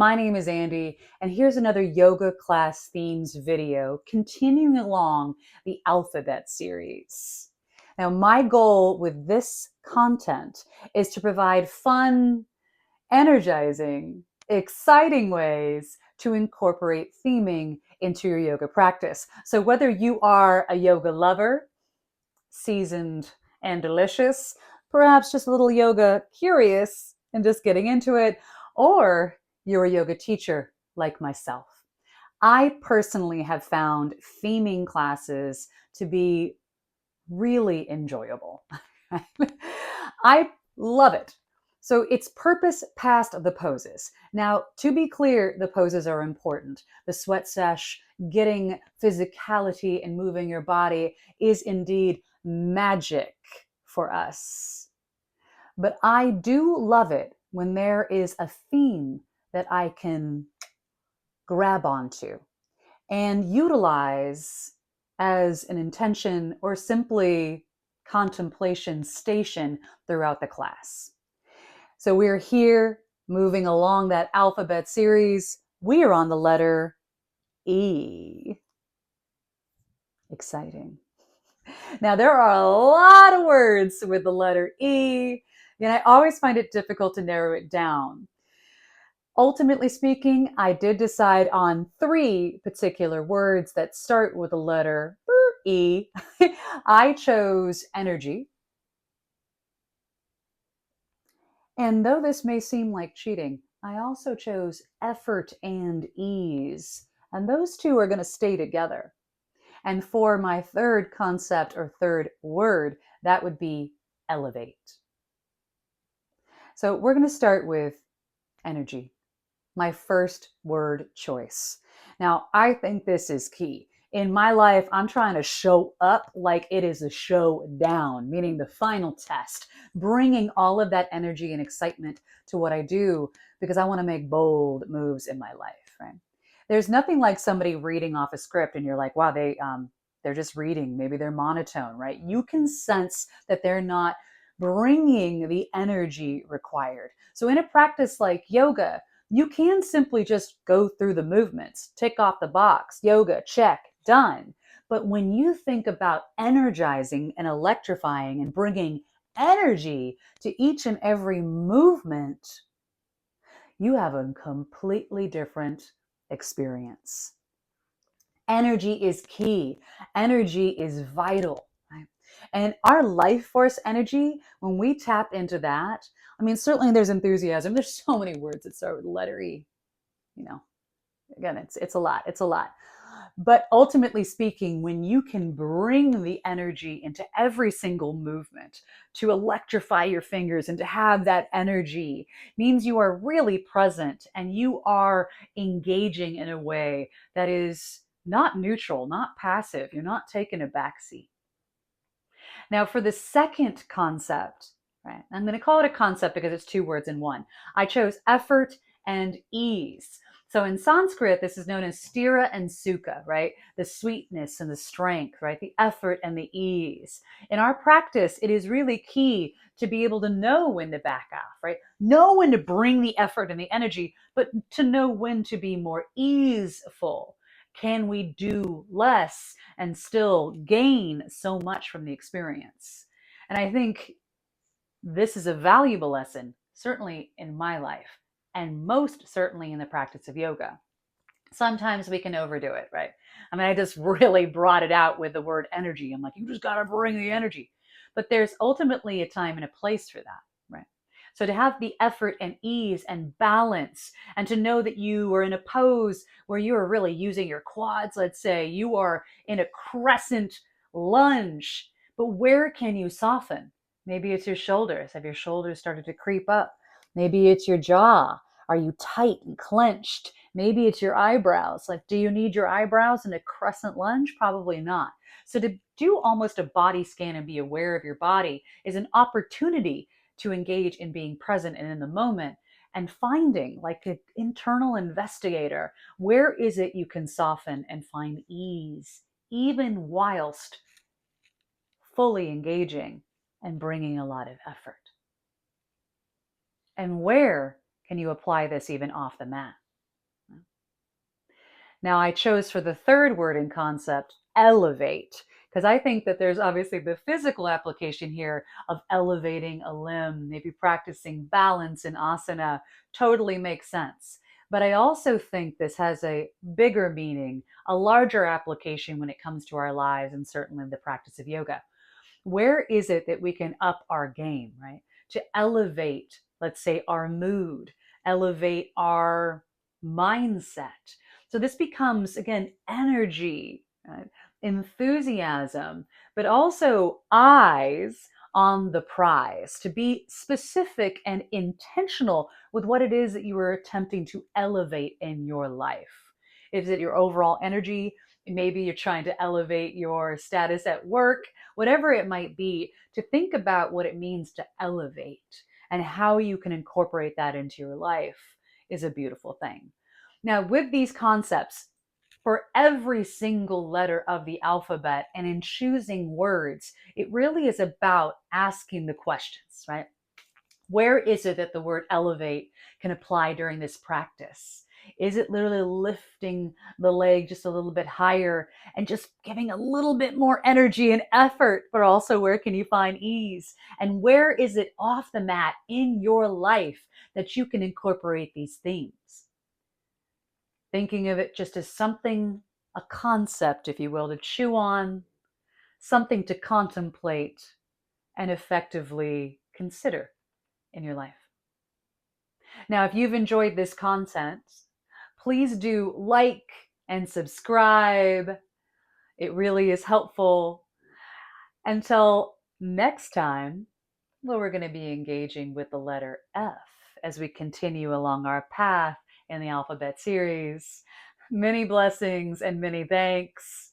my name is Andy, and here's another yoga class themes video continuing along the alphabet series. Now, my goal with this content is to provide fun, energizing, exciting ways to incorporate theming into your yoga practice. So whether you are a yoga lover, seasoned and delicious, perhaps just a little yoga curious and just getting into it, or you're a yoga teacher like myself. I personally have found theming classes to be really enjoyable. I love it. So it's purpose past the poses. Now, to be clear, the poses are important. The sweat sesh, getting physicality and moving your body is indeed magic for us. But I do love it when there is a theme that I can grab onto and utilize as an intention or simply contemplation station throughout the class. So we're here moving along that alphabet series. We are on the letter E. Exciting. Now, there are a lot of words with the letter E, and I always find it difficult to narrow it down. Ultimately speaking, I did decide on 3 particular words that start with the letter E. I chose energy. And though this may seem like cheating, I also chose effort and ease. And those 2 are going to stay together. And for my third concept or third word, that would be elevate. So we're going to start with energy, my first word choice. Now, I think this is key. In my life, I'm trying to show up like it is a showdown, meaning the final test, bringing all of that energy and excitement to what I do because I want to make bold moves in my life, right? There's nothing like somebody reading off a script and you're like, wow, they're just reading. Maybe they're monotone, right? You can sense that they're not bringing the energy required. So in a practice like yoga, you can simply just go through the movements, tick off the box, yoga, check, done. But when you think about energizing and electrifying and bringing energy to each and every movement, you have a completely different experience. Energy is key. Energy is vital. Right? And our life force energy, when we tap into that, I mean, certainly there's enthusiasm. There's so many words that start with the letter E. You know, again, it's a lot. It's a lot. But ultimately speaking, when you can bring the energy into every single movement to electrify your fingers and to have that energy means you are really present and you are engaging in a way that is not neutral, not passive. You're not taking a backseat. Now, for the second concept, right, I'm going to call it a concept because it's 2 words in one. I chose effort and ease. So in Sanskrit, this is known as stira and sukha, right? The sweetness and the strength, right? The effort and the ease. In our practice, it is really key to be able to know when to back off, right? Know when to bring the effort and the energy, but to know when to be more easeful. Can we do less and still gain so much from the experience? And I think this is a valuable lesson, certainly in my life, and most certainly in the practice of yoga. Sometimes we can overdo it, right? I mean, I just really brought it out with the word energy. I'm like, you just got to bring the energy. But there's ultimately a time and a place for that, right? So to have the effort and ease and balance, and to know that you are in a pose where you are really using your quads, let's say, you are in a crescent lunge, but where can you soften? Maybe it's your shoulders. Have your shoulders started to creep up? Maybe it's your jaw. Are you tight and clenched? Maybe it's your eyebrows. Like, do you need your eyebrows in a crescent lunge? Probably not. So to do almost a body scan and be aware of your body is an opportunity to engage in being present and in the moment and finding, like an internal investigator, where is it you can soften and find ease, even whilst fully engaging and bringing a lot of effort. And where can you apply this even off the mat? Now, I chose for the third word in concept, elevate, because I think that there's obviously the physical application here of elevating a limb, maybe practicing balance in asana, totally makes sense. But I also think this has a bigger meaning, a larger application when it comes to our lives and certainly the practice of yoga. Where is it that we can up our game, right? To elevate, let's say, our mood, elevate our mindset. So this becomes, again, energy, right? Enthusiasm, but also eyes on the prize, to be specific and intentional with what it is that you are attempting to elevate in your life. Is it your overall energy? Maybe you're trying to elevate your status at work, whatever it might be, to think about what it means to elevate and how you can incorporate that into your life is a beautiful thing. Now, with these concepts, for every single letter of the alphabet and in choosing words, it really is about asking the questions, right? Where is it that the word elevate can apply during this practice? Is it literally lifting the leg just a little bit higher and just giving a little bit more energy and effort? But also, where can you find ease? And where is it off the mat in your life that you can incorporate these themes? Thinking of it just as something, a concept, if you will, to chew on, something to contemplate and effectively consider in your life. Now, if you've enjoyed this content, please do like and subscribe. It really is helpful. Until next time, well, we're going to be engaging with the letter F as we continue along our path in the alphabet series. Many blessings and many thanks.